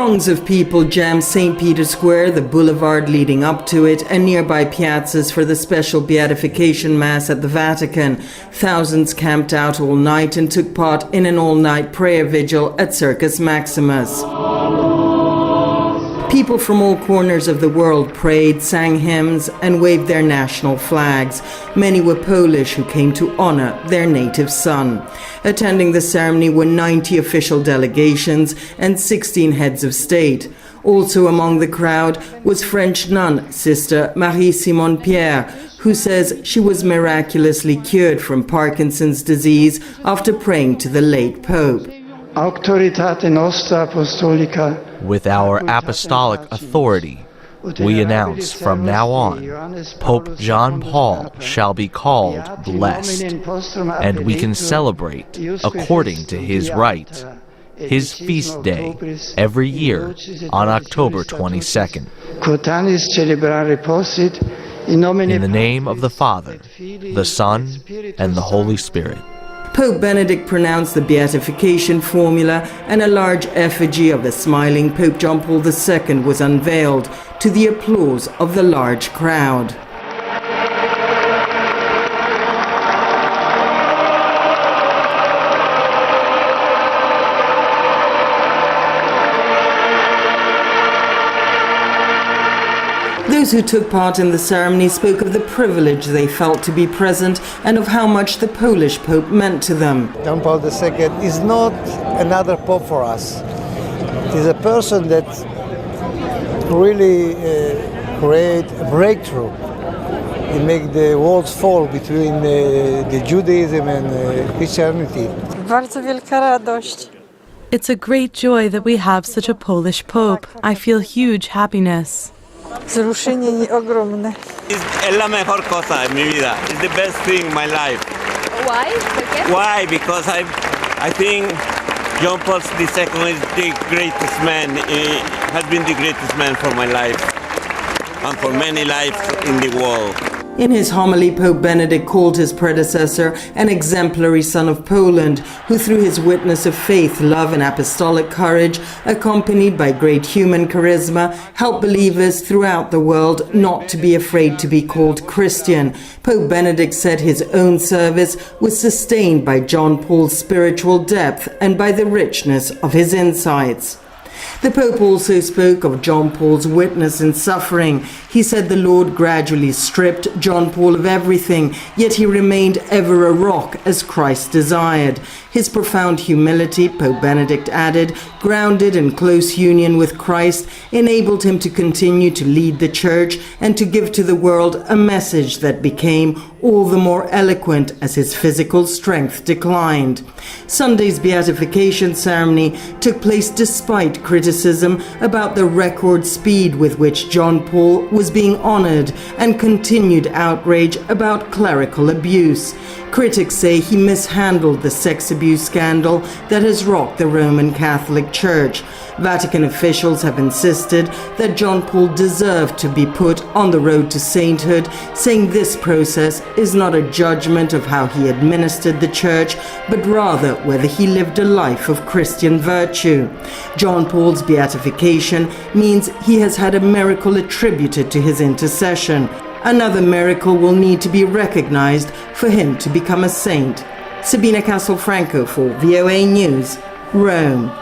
Throngs of people jammed St. Peter's Square, the boulevard leading up to it, and nearby piazzas for the special beatification mass at the Vatican. Thousands camped out all night and took part in an all-night prayer vigil at Circus Maximus. People from all corners of the world prayed, sang hymns, and waved their national flags. Many were Polish who came to honor their native son. Attending the ceremony were 90 official delegations and 16 heads of state. Also among the crowd was French nun, Sister Marie-Simone Pierre, who says she was miraculously cured from Parkinson's disease after praying to the late Pope. With our apostolic authority, we announce from now on, Pope John Paul shall be called blessed, and we can celebrate, according to his right, his feast day every year on October 22nd. In the name of the Father, the Son, and the Holy Spirit. Pope Benedict pronounced the beatification formula, and a large effigy of the smiling Pope John Paul II was unveiled to the applause of the large crowd. Those who took part in the ceremony spoke of the privilege they felt to be present and of how much the Polish Pope meant to them. John Paul II is not another Pope for us. He's a person that really created a breakthrough. He made the walls fall between the Judaism and Christianity. Bardzo wielka radość. It's a great joy that we have such a Polish Pope. I feel huge happiness. Wzruszenie ogromne. Es la mejor cosa en mi vida. It's the best thing in my life. Why? Why? Because I think John Paul II is the greatest man. He has been the greatest man for my life and for many lives in the world. In his homily, Pope Benedict called his predecessor an exemplary son of Poland, who through his witness of faith, love and apostolic courage, accompanied by great human charisma, helped believers throughout the world not to be afraid to be called Christian. Pope Benedict said his own service was sustained by John Paul's spiritual depth and by the richness of his insights. The Pope also spoke of John Paul's witness in suffering. He said the Lord gradually stripped John Paul of everything, yet he remained ever a rock as Christ desired. His profound humility, Pope Benedict added, grounded in close union with Christ, enabled him to continue to lead the Church and to give to the world a message that became all the more eloquent as his physical strength declined. Sunday's beatification ceremony took place despite criticism about the record speed with which John Paul was being honored and continued outrage about clerical abuse. Critics say he mishandled the sex abuse scandal that has rocked the Roman Catholic Church. Vatican officials have insisted that John Paul deserved to be put on the road to sainthood, saying this process is not a judgment of how he administered the Church, but rather whether he lived a life of Christian virtue. John Paul's beatification means he has had a miracle attributed to his intercession. Another miracle will need to be recognized for him to become a saint. Sabina Castelfranco for VOA News, Rome.